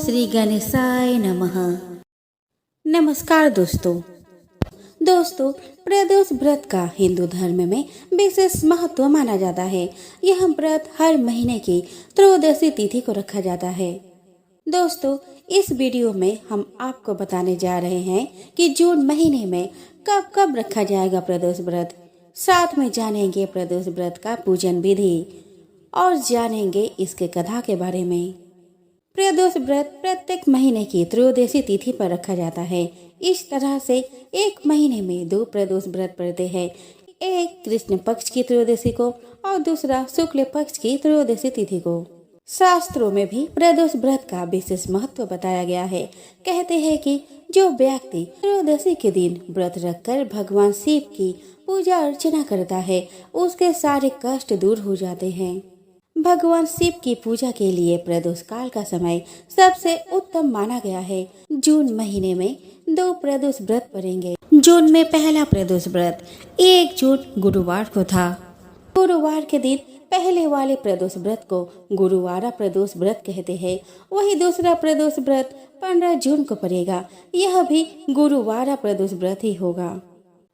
श्री गणेशाय नमः। नमस्कार दोस्तों प्रदोष व्रत का हिंदू धर्म में विशेष महत्व माना जाता है। यह व्रत हर महीने की त्रयोदशी तिथि को रखा जाता है। दोस्तों, इस वीडियो में हम आपको बताने जा रहे हैं कि जून महीने में कब कब रखा जाएगा प्रदोष व्रत। साथ में जानेंगे प्रदोष व्रत का पूजन विधि और जानेंगे इसके कथा के बारे में। प्रदोष व्रत प्रत्येक महीने की त्रयोदशी तिथि पर रखा जाता है। इस तरह से एक महीने में 2 प्रदोष व्रत पड़ते हैं, एक कृष्ण पक्ष की त्रयोदशी को और दूसरा शुक्ल पक्ष की त्रयोदशी तिथि को। शास्त्रों में भी प्रदोष व्रत का विशेष महत्व बताया गया है। कहते हैं कि जो व्यक्ति त्रयोदशी के दिन व्रत रखकर भगवान शिव की पूजा अर्चना करता है, उसके सारे कष्ट दूर हो जाते हैं। भगवान शिव की पूजा के लिए प्रदोष काल का समय सबसे उत्तम माना गया है। जून महीने में 2 प्रदोष व्रत पड़ेंगे। जून में पहला प्रदोष व्रत 1 जून गुरुवार को था। गुरुवार के दिन पहले वाले प्रदोष व्रत को गुरुवारा प्रदोष व्रत कहते हैं। वही दूसरा प्रदोष व्रत 15 जून को पड़ेगा। यह भी गुरुवारा प्रदोष व्रत ही होगा।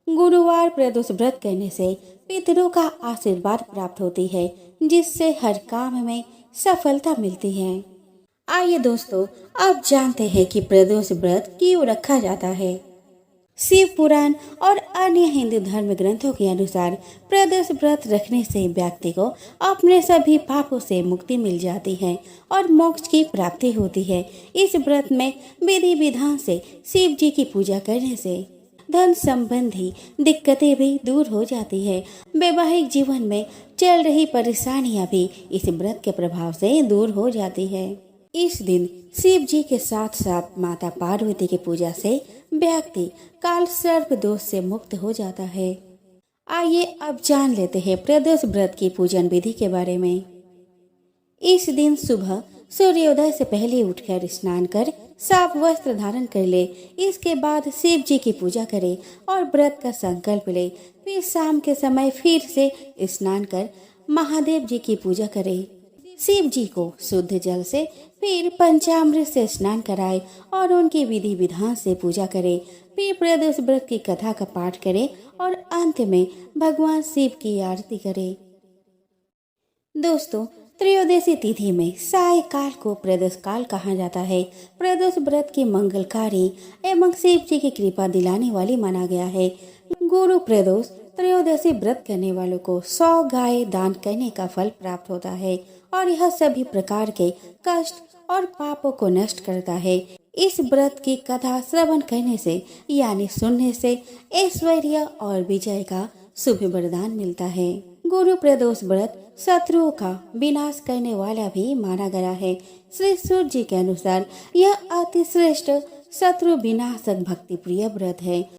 गुरुवार प्रदोष व्रत करने से पितरों का आशीर्वाद प्राप्त होती है, जिससे हर काम में सफलता मिलती है। आइए दोस्तों, अब जानते हैं कि प्रदोष व्रत क्यों रखा जाता है। शिव पुराण और अन्य हिंदू धर्म ग्रंथों के अनुसार प्रदोष व्रत रखने से व्यक्ति को अपने सभी पापों से मुक्ति मिल जाती है और मोक्ष की प्राप्ति होती है। इस व्रत में विधि विधान से शिव जी की पूजा करने से धन संबंधी दिक्कतें भी दूर हो जाती है। वैवाहिक जीवन में चल रही परेशानियां भी इस व्रत के प्रभाव से दूर हो जाती है। इस दिन शिव जी के साथ साथ माता पार्वती की पूजा से व्यक्ति काल सर्प दोष से मुक्त हो जाता है। आइए अब जान लेते हैं प्रदोष व्रत की पूजन विधि के बारे में। इस दिन सुबह सूर्योदय से पहले उठकर स्नान कर साफ वस्त्र धारण कर ले। इसके बाद शिव जी की पूजा करे और व्रत का संकल्प ले। फिर शाम के समय फिर से स्नान कर महादेव जी की पूजा करे। शिव जी को शुद्ध जल से फिर पंचामृत से स्नान कराए और उनकी विधि विधान से पूजा करे। फिर प्रदोष व्रत की कथा का पाठ करे और अंत में भगवान शिव की आरती करे। दोस्तों, त्रयोदशी तिथि में सायकाल को प्रदोष काल कहा जाता है। प्रदोष व्रत की मंगलकारी एवं शिव जी की कृपा दिलाने वाली माना गया है। गुरु प्रदोष त्रयोदशी व्रत करने वालों को 100 गाय दान करने का फल प्राप्त होता है और यह सभी प्रकार के कष्ट और पापों को नष्ट करता है। इस व्रत की कथा श्रवण करने से यानी सुनने से ऐश्वर्य और विजय का शुभ वरदान मिलता है। गुरु प्रदोष व्रत शत्रुओं का विनाश करने वाला भी माना गया है। श्री सूर्य जी के अनुसार यह अति श्रेष्ठ शत्रु विनाशक भक्ति प्रिय व्रत है।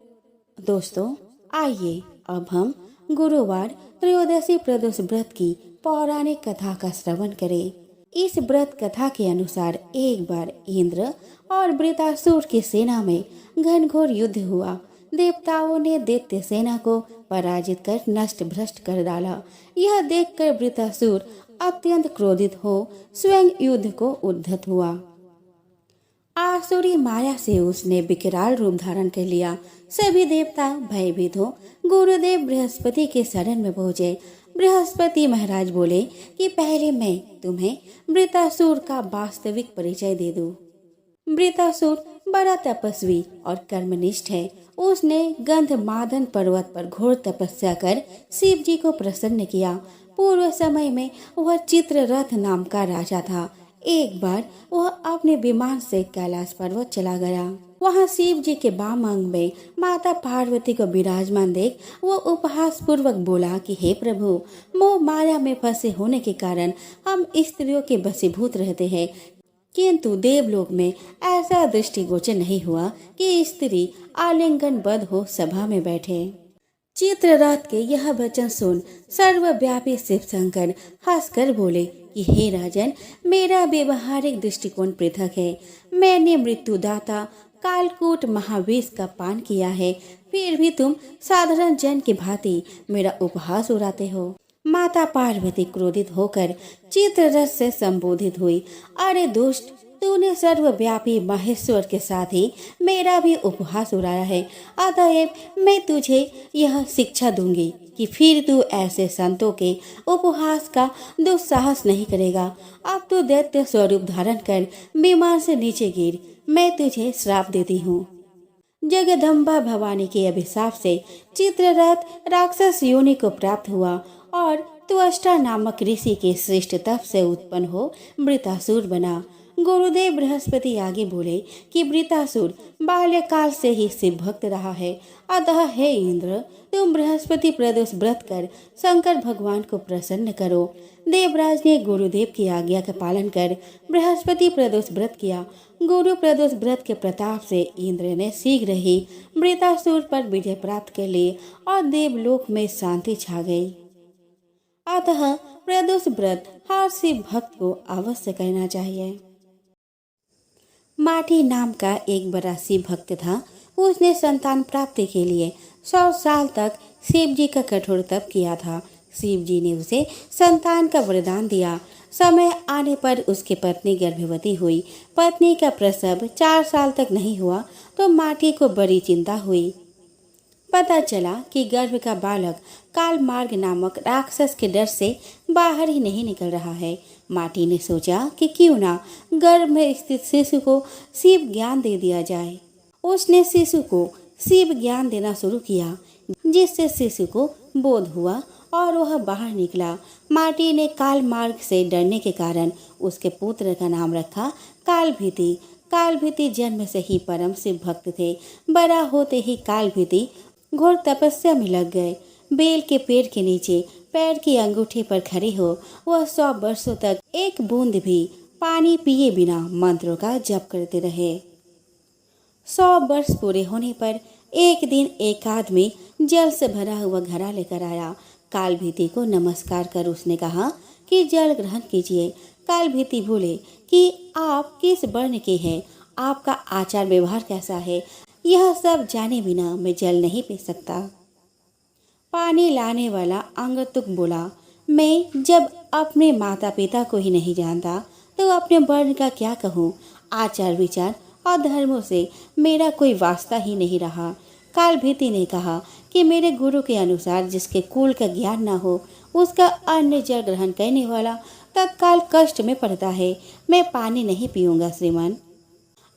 दोस्तों, आइए अब हम गुरुवार त्रयोदशी प्रदोष व्रत की पौराणिक कथा का श्रवण करें। इस व्रत कथा के अनुसार एक बार इंद्र और वृत्रासुर की सेना में घनघोर युद्ध हुआ। देवताओं ने दैत्य सेना को पराजित कर नष्ट भ्रष्ट कर डाला। यह देखकर वृत्रासुर अत्यंत क्रोधित हो स्वयं युद्ध को उद्धत हुआ। आसुरी माया से उसने विकराल रूप धारण कर लिया। सभी देवता भयभीत हो गुरुदेव बृहस्पति के शरण में पहुँचे। बृहस्पति महाराज बोले कि पहले मैं तुम्हें वृत्रासुर का वास्तविक परिचय दे दूं। वृत्रासुर बड़ा तपस्वी और कर्मनिष्ठ है। उसने गंधमादन पर्वत पर घोर तपस्या कर शिव जी को प्रसन्न किया। पूर्व समय में वह चित्ररथ नाम का राजा था। एक बार वह अपने विमान से कैलाश पर्वत चला गया। वहां शिव जी के वाम अंग में माता पार्वती को विराजमान देख वो उपहास पूर्वक बोला कि हे प्रभु, मोह माया में फंसे होने के कारण हम स्त्रियों के वशीभूत रहते हैं, किंतु देवलोक में ऐसा दृष्टिगोचर नहीं हुआ कि स्त्री आलिंगनबद्ध हो सभा में बैठे। चित्ररथ के यह वचन सुन सर्वव्यापी शिव शंकर हंसकर बोले कि हे राजन, मेरा व्यवहारिक दृष्टिकोण पृथक है। मैंने मृत्युदाता कालकूट महाविष का पान किया है, फिर भी तुम साधारण जन की भांति मेरा उपहास उड़ाते हो। माता पार्वती क्रोधित होकर चित्ररथ से संबोधित हुई, अरे दुष्ट, तूने सर्वव्यापी महेश्वर के साथ ही मेरा भी उपहास उड़ाया है। अतएव मैं तुझे यह शिक्षा दूंगी कि फिर तू ऐसे संतों के उपहास का दुस्साहस नहीं करेगा। अब तू दैत्य स्वरूप धारण कर विमान से नीचे गिर। मैं तुझे श्राप देती हूँ। जगदम्बा भवानी के अभिशाप से चित्ररथ राक्षस योनि को प्राप्त हुआ और त्वष्टा नामक ऋषि के श्रेष्ठ तप से उत्पन्न हो वृतासुर बना। गुरुदेव बृहस्पति आगे बोले कि वृतासुर बाल्यकाल से ही शिव भक्त रहा है। अतः हे इंद्र, तुम बृहस्पति प्रदोष व्रत कर शंकर भगवान को प्रसन्न करो। देवराज ने गुरुदेव की आज्ञा का पालन कर बृहस्पति प्रदोष व्रत किया। गुरु प्रदोष व्रत के प्रताप से इंद्र ने शीघ्र ही वृतासुर पर विजय प्राप्त कर ली और देवलोक में शांति छा गई। अतः प्रदोष व्रत हर शिव भक्त को अवश्य करना चाहिए। माटी नाम का एक बड़ा शिव भक्त था। उसने संतान प्राप्ति के लिए 100 साल तक शिव जी का कठोर तप किया था। शिव जी ने उसे संतान का वरदान दिया। समय आने पर उसकी पत्नी गर्भवती हुई। पत्नी का प्रसव 4 साल तक नहीं हुआ तो माटी को बड़ी चिंता हुई। पता चला कि गर्भ का बालक कालमार्ग नामक राक्षस के डर से बाहर ही नहीं निकल रहा है। माटी ने सोचा कि क्यों ना गर्भ में स्थित शिशु को शिव ज्ञान दे दिया जाए। उसने शिशु को शिव ज्ञान देना शुरू किया, जिससे शिशु को बोध हुआ और वह बाहर निकला। माटी ने कालमार्ग से डरने के कारण उसके पुत्र का नाम रखा कालभीति। कालभीति जन्म से ही परम शिव भक्त थे। बड़ा होते ही कालभीति घोर तपस्या में लग गए। बेल के पेड़ के नीचे पैर की अंगूठे पर खड़े हो वह 100 वर्षों तक एक बूंद भी पानी पिए बिना मंत्रों का जप करते रहे। 100 वर्ष पूरे होने पर एक दिन एक आदमी जल से भरा हुआ घड़ा लेकर आया। कालभीति को नमस्कार कर उसने कहा कि जल ग्रहण कीजिए। कालभीति बोले कि आप किस वर्ण के हैं, आपका आचार व्यवहार कैसा है, यह सब जाने बिना मैं जल नहीं पी सकता। पानी लाने वाला अंगतुक बोला, मैं जब अपने माता पिता को ही नहीं जानता तो अपने वर्ण का क्या कहूँ। आचार विचार और धर्मों से मेरा कोई वास्ता ही नहीं रहा। कालभीति ने कहा कि मेरे गुरु के अनुसार जिसके कुल का ज्ञान न हो उसका अन्न जल ग्रहण करने वाला तत्काल कष्ट में पड़ता है। मैं पानी नहीं पीऊंगा श्रीमान।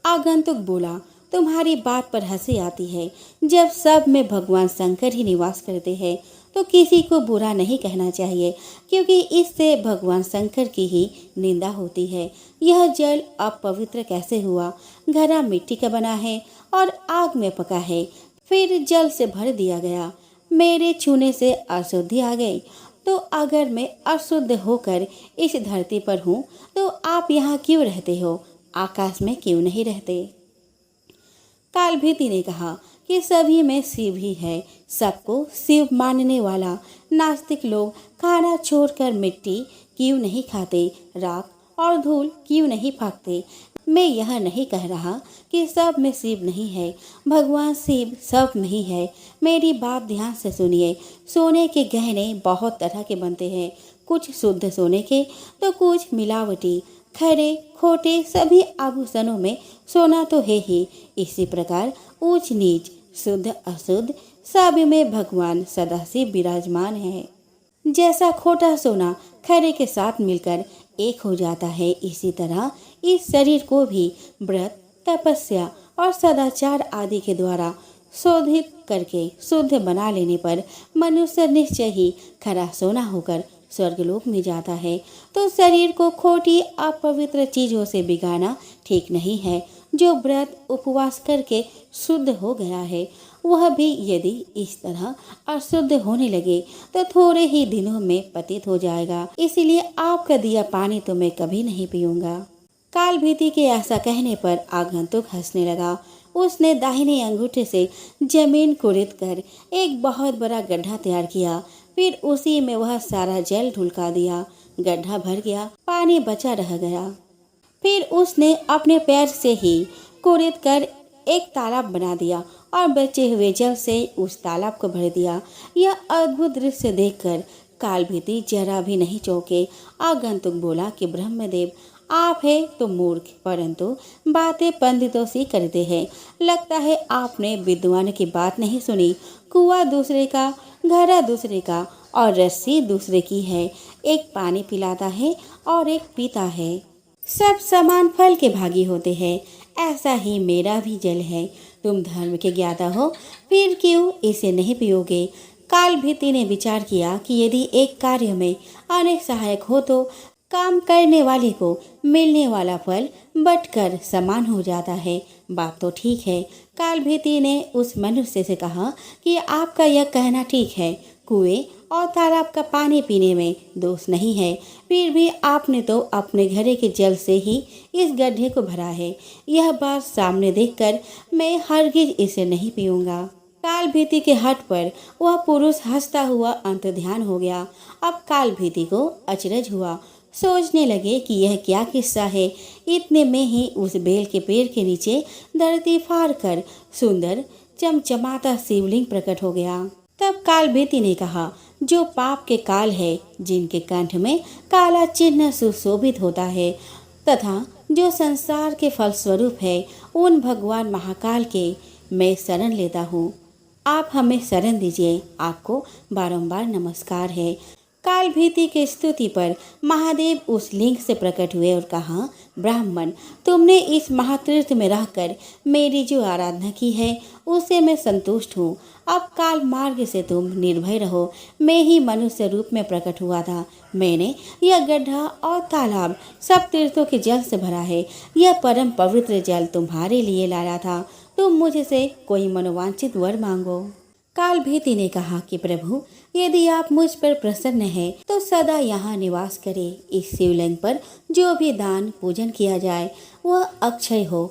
आगंतुक बोला, तुम्हारी बात पर हंसी आती है। जब सब में भगवान शंकर ही निवास करते हैं तो किसी को बुरा नहीं कहना चाहिए, क्योंकि इससे भगवान शंकर की ही निंदा होती है। यह जल अपवित्र कैसे हुआ? घड़ा मिट्टी का बना है और आग में पका है, फिर जल से भर दिया गया। मेरे छूने से अशुद्धि आ गई, तो अगर मैं अशुद्ध होकर इस धरती पर हूँ तो आप यहाँ क्यों रहते हो? आकाश में क्यों नहीं रहते? कालभीति ने कहा कि सभी में शिव ही है। सबको शिव मानने वाला नास्तिक लोग खाना छोड़कर मिट्टी क्यों नहीं खाते, राख और धूल क्यों नहीं फाँकते? मैं यह नहीं कह रहा कि सब में शिव नहीं है। भगवान शिव सब में ही है। मेरी बात ध्यान से सुनिए। सोने के गहने बहुत तरह के बनते हैं, कुछ शुद्ध सोने के तो कुछ मिलावटी। खरे खोटे सभी आभूषणों में सोना तो है ही। इसी प्रकार ऊंच नीच शुद्ध अशुद्ध सब में भगवान सदाशिव विराजमान है। जैसा खोटा सोना खरे के साथ मिलकर एक हो जाता है, इसी तरह इस शरीर को भी व्रत तपस्या और सदाचार आदि के द्वारा शोधित करके शुद्ध बना लेने पर मनुष्य निश्चय ही खरा सोना होकर स्वर्गलोक में जाता है। तो शरीर को खोटी अपवित्र चीजों से बिगाड़ना ठीक नहीं है। जो व्रत उपवास करके शुद्ध हो गया है वह भी यदि इस तरह अशुद्ध होने लगे तो थोड़े ही दिनों में पतित हो जाएगा। इसीलिए आपका दिया पानी तो मैं कभी नहीं पीऊंगा। कालभीति के ऐसा कहने पर आगंतुक हंसने लगा। उसने दाहिने अंगूठे से जमीन कुरेद कर एक बहुत बड़ा गड्ढा तैयार किया। फिर उसी में वह सारा जल ढुलका दिया। गड्ढा भर गया, पानी बचा रह गया। फिर उसने अपने पैर से ही कुरेद कर एक तालाब बना दिया और बचे हुए जल से उस तालाब को भर दिया। यह अद्भुत दृश्य देखकर कालभीति जरा भी नहीं चौंके। आगंतुक बोला कि ब्रह्मदेव, आप है तो मूर्ख, परंतु बातें पंडितों से करते हैं। लगता है आपने विद्वान की बात नहीं सुनी। कुआं दूसरे का, घड़ा दूसरे का और रस्सी दूसरे की है। एक पानी पिलाता है और एक पीता है। सब समान फल के भागी होते हैं। ऐसा ही मेरा भी जल है। तुम धर्म के ज्ञाता हो, फिर क्यों इसे नहीं पियोगे? काल भीति ने विचार किया कि यदि एक कार्य में अनेक सहायक हो तो काम करने वाले को मिलने वाला फल बंटकर समान हो जाता है। बात तो ठीक है। काल भीति ने उस मनुष्य से कहा कि आपका यह कहना ठीक है, कुएं और तालाब का पानी पीने में दोष नहीं है, फिर भी आपने तो अपने घड़े के जल से ही इस गड्ढे को भरा है। यह बात सामने देखकर मैं हरगिज इसे नहीं पीऊंगा। काल भीति के हट पर वह पुरुष हंसता हुआ अंतर्ध्यान हो गया। अब काल भीति को अचरज हुआ। सोचने लगे कि यह क्या किस्सा है। इतने में ही उस बेल के पेड़ के नीचे धरती फाड़ कर सुंदर चमचमाता शिवलिंग प्रकट हो गया। तब काल भीति ने कहा, जो पाप के काल है, जिनके कंठ में काला चिन्ह सुशोभित होता है तथा जो संसार के फलस्वरूप है, उन भगवान महाकाल के मैं शरण लेता हूँ। आप हमें शरण दीजिए। आपको बारंबार नमस्कार है। काल भीति की स्तुति पर महादेव उस लिंग से प्रकट हुए और कहा, ब्राह्मण, तुमने इस महातीर्थ में रहकर मेरी जो आराधना की है उससे मैं संतुष्ट हूँ। अब काल मार्ग से तुम निर्भय रहो। मैं ही मनुष्य रूप में प्रकट हुआ था। मैंने यह गड्ढा और तालाब सब तीर्थों के जल से भरा है। यह परम पवित्र जल तुम्हारे लिए लाया था। तुम मुझसे कोई मनोवांछित वर मांगो। काल भीति ने कहा कि प्रभु, यदि आप मुझ पर प्रसन्न हैं तो सदा यहाँ निवास करें। इस शिवलिंग पर जो भी दान पूजन किया जाए वह अक्षय हो।